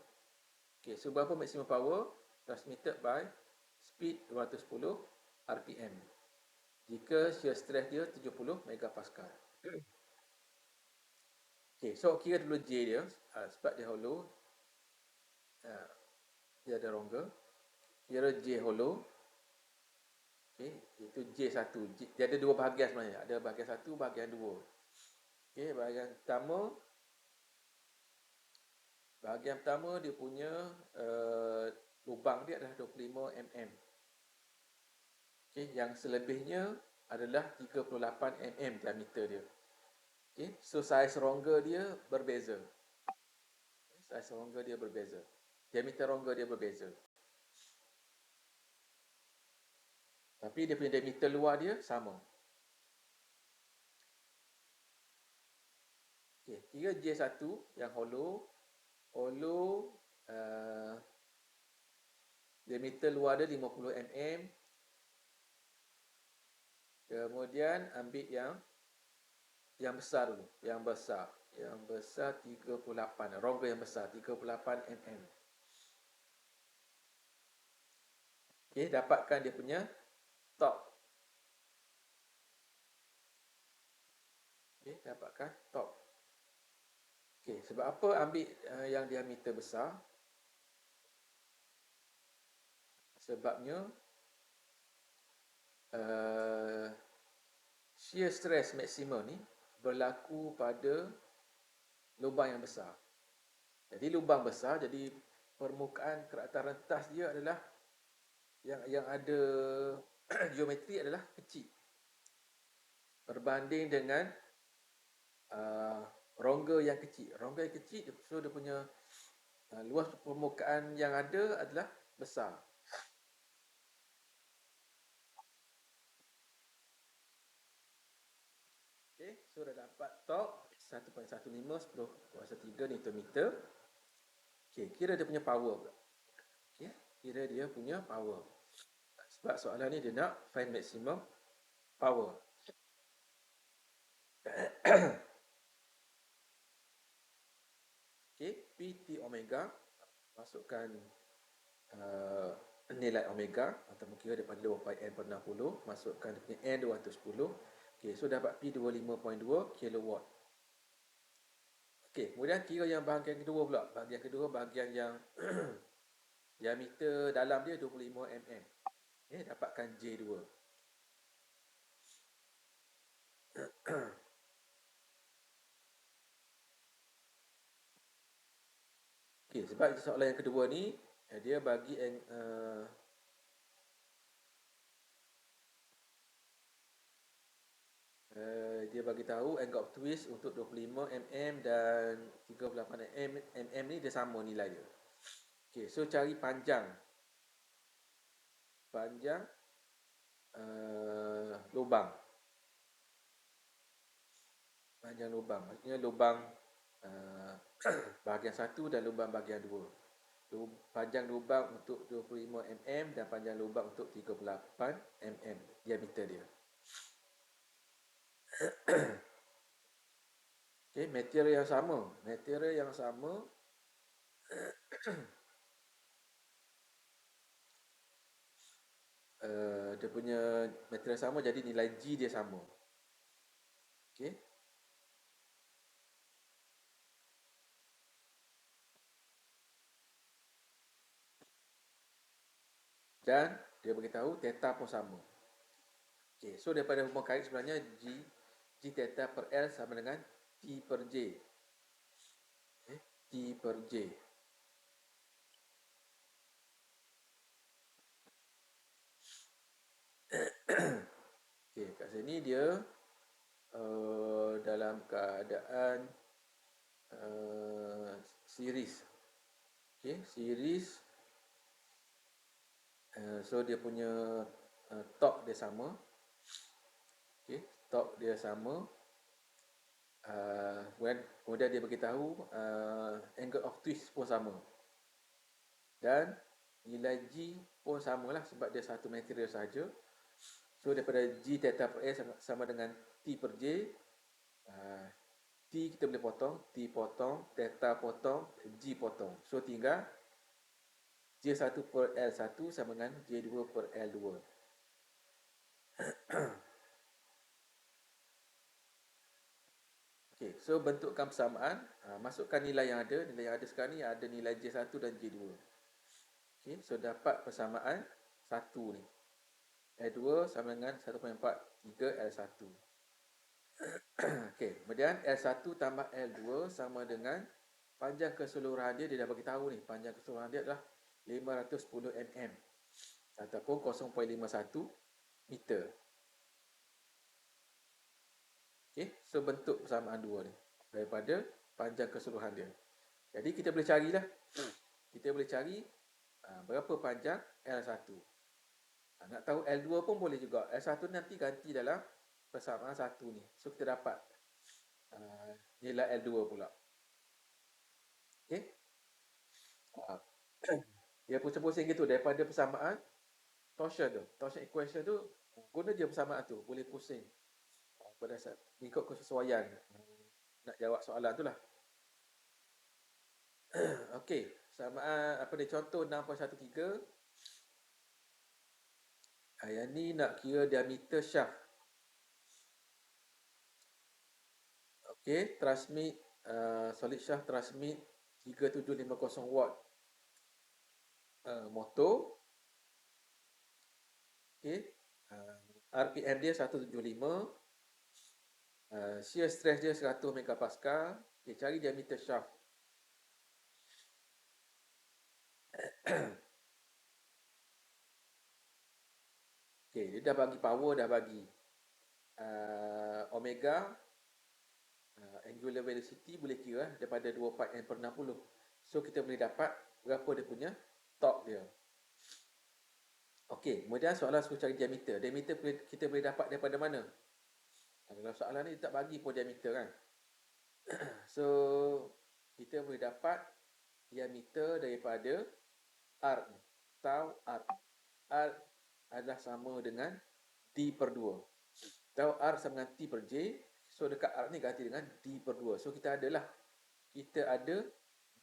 Okay, so berapa maximum power transmitted by speed 210 RPM jika shear stress dia 70 megapascal. Okay, so kira dulu J dia, sebab dia hollow, dia ada rongga. Kira J hollow. Okay, itu J1. Dia ada dua bahagian sebenarnya. Ada bahagian 1, bahagian 2. Okay, bahagian pertama dia punya lubang dia adalah 25 mm. Okay, yang selebihnya adalah 38 mm diameter dia. Okay, so saiz rongga dia berbeza. Diameter rongga dia berbeza. Tapi dia punya diameter luar dia sama. Okey, kira J1 yang hollow, uh, diameter luar dia 50 mm. Kemudian ambil yang besar dulu, yang besar 38, rongga yang besar 38 mm. Okey, dapatkan dia punya top. Okey, dapatkan top. Okey, sebab apa ambil yang diameter besar? Sebabnya uh, shear stress maksimum ni berlaku pada lubang yang besar. Jadi lubang besar, jadi permukaan keratan rentas dia adalah yang ada geometri adalah kecil berbanding dengan uh, rongga yang kecil. Rongga yang kecil, so dia punya luas permukaan yang ada adalah besar. Okay, so dah dapat top 1.15 10 kuasa 3 Nm. Okay, kira dia punya power pula. Okay, kira dia punya power. Sebab soalan ni dia nak find maximum power. Okay, PT omega, masukkan nilai omega atau kira daripada 2 pi n per 60, masukkan dia punya n 210. Okay, so dapat P 25.2 kilowatt. Okay, kemudian kira yang bahagian kedua pula. Bahagian kedua, bahagian yang diameter dalam dia 25 mm. Okay, dapatkan J2. Okay, sebab soalan yang kedua ni dia bagi dia bagi tahu angle of twist untuk 25 mm dan 38 mm ni dia sama nilai dia. Okay, so cari panjang lubang. Panjang lubang, maksudnya lubang bahagian 1 dan lubang bahagian 2. Panjang lubang untuk 25 mm dan panjang lubang untuk 38 mm diameter dia. Okay, material yang sama dia punya material sama, jadi nilai G dia sama. Okay, dan dia beritahu theta pun sama. Okay, so daripada hubungan kait sebenarnya G theta per L sama dengan T per J. Okay, T per J. Okay, kat sini dia dalam keadaan series. Okay, series. So dia punya top dia sama. Okay, top dia sama. Kemudian dia beritahu angle of twist pun sama. Dan nilai G pun samalah sebab dia satu material saja. So daripada G theta per A sama dengan T per J. T kita boleh potong, T potong, theta potong, G potong. So tinggal J1 per L1 sama dengan J2 per L2. Okay, so bentukkan persamaan, masukkan nilai yang ada. Nilai yang ada sekarang ni ada nilai J1 dan J2. Okay, so dapat persamaan 1 ni. L2 sama dengan 1.43 L1. Okay, kemudian L1 tambah L2 sama dengan panjang keseluruhan dia dah bagi tahu ni. Panjang keseluruhan dia adalah 510 mm ataupun 0.51 meter. Okay, so bentuk persamaan dua ni daripada panjang keseluruhan dia. Jadi kita boleh carilah. Kita boleh cari berapa panjang L1. Nak tahu L2 pun boleh juga. L1 nanti ganti dalam persamaan 1 ni. So kita dapat nilai L2 pula. Okey. Uh, dia pusing-pusing gitu daripada persamaan torsion tu. Torsion equation tu guna je persamaan tu, boleh pusing. Pada saat ikut kesesuaian nak jawab soalan tu lah. Okey, persamaan apa ni, contoh 6.13. Yang ni nak kira diameter shaft. Okey, transmit solid shaft transmit 3750 watt motor. Okey, RPM dia 175, shear stress dia 100 megapascal. Okey, cari diameter shaft. Okey, dia dah bagi power, dah bagi omega, angular velocity boleh kira daripada 24N/60. So kita boleh dapat berapa dia punya torque dia. Okey, kemudian soalan suruh cari diameter. Diameter kita boleh dapat daripada mana? Dalam soalan ni tak bagi pun diameter kan. So kita boleh dapat diameter daripada R ni. Tau R. R adalah sama dengan D/2. Tau R sama dengan T per J. So dekat R ni ganti dengan D/2. So kita ada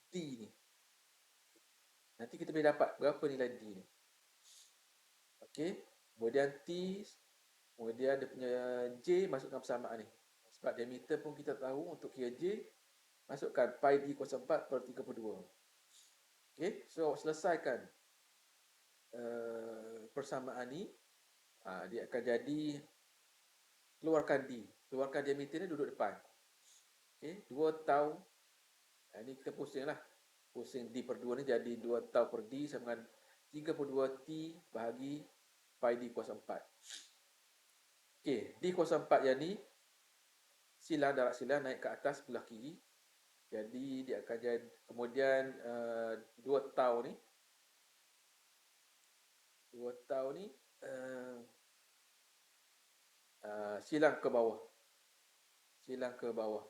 D ni. Nanti kita boleh dapat berapa nilai D ni. Okey, kemudian T, kemudian dia punya J masukkan persamaan ni. Sebab diameter pun kita tahu untuk kira J, masukkan pi D/4/32. Okey, so selesaikan persamaan ni. Dia akan jadi, keluarkan D. Keluarkan diameter ni duduk depan. Okey, 2 tau. Ni kita pusing lah. Pusing D/2 ni jadi 2 tau per D sama dengan 32 T bahagi pi D/4. Okey, D/4 yang ni silang, darab silang naik ke atas sebelah kiri. Jadi dia akan jadi, kemudian 2 tau ni silang ke bawah. Silang ke bawah.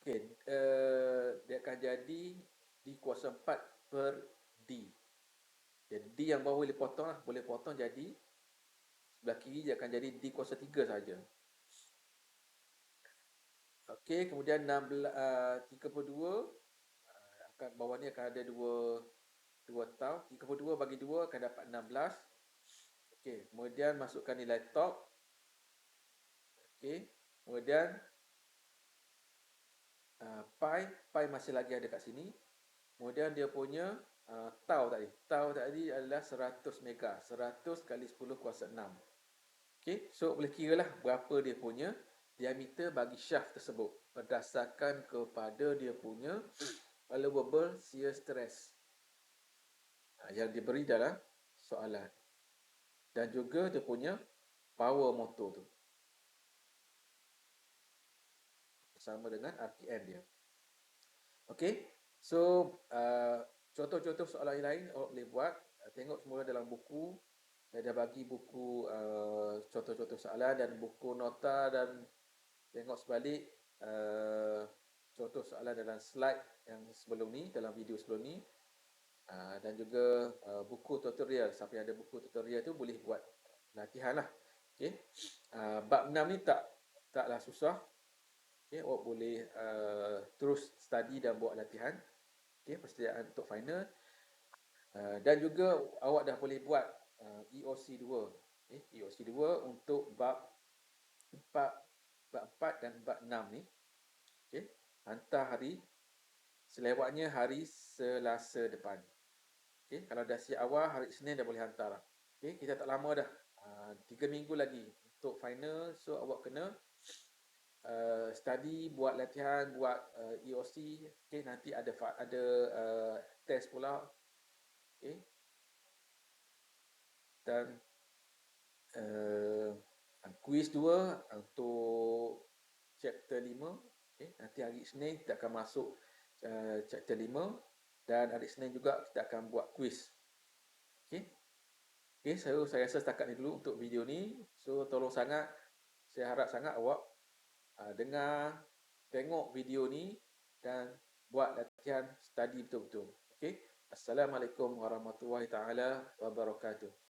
Okey, dia akan jadi D/4 per D. Jadi D yang bawah boleh potong lah. Boleh potong jadi sebelah kiri dia akan jadi D/3 saja. Okey, kemudian 32 akan bawah ni akan ada 2 tau. 32 bagi 2 akan dapat 16. Okey, kemudian masukkan nilai torque. Okey, kemudian pi masih lagi ada kat sini. Kemudian dia punya tau tadi adalah 100 mega. 100 kali 10 kuasa 6. Okey, so boleh kira lah berapa dia punya diameter bagi shaft tersebut berdasarkan kepada dia punya allowable shear stress yang diberi dalam soalan, dan juga dia punya power motor tu sama dengan RPM dia. Okey, so contoh-contoh soalan lain awak boleh buat. Tengok semula dalam buku. Saya dah bagi buku contoh-contoh soalan dan buku nota, dan tengok sebalik contoh soalan dalam slide yang sebelum ni, dalam video sebelum ni, dan juga buku tutorial. Siapa yang ada buku tutorial tu boleh buat latihan lah. Okay. Bab 6 ni taklah susah. Okay, awak boleh terus study dan buat latihan. Okay, persediaan untuk final. Dan juga awak dah boleh buat EOC 2. Okay, EOC 2 untuk bab 4 dan bab 6 ni. Okay, hantar selewatnya hari Selasa depan. Okay, kalau dah siap awal, hari Isnin dah boleh hantar lah. Okay, kita tak lama dah. 3 minggu lagi untuk final. So awak kena study, buat latihan, buat EOC. Okay, nanti ada test pula. Okay, dan quiz 2 untuk chapter 5. Okay, nanti hari Isnin kita akan masuk chapter 5, dan hari Senin juga kita akan buat quiz. Okey. Okey, saya rasa setakat ni dulu untuk video ni. So tolong sangat, saya harap sangat awak dengar, tengok video ni dan buat latihan study betul-betul. Okey. Assalamualaikum warahmatullahi taala wabarakatuh.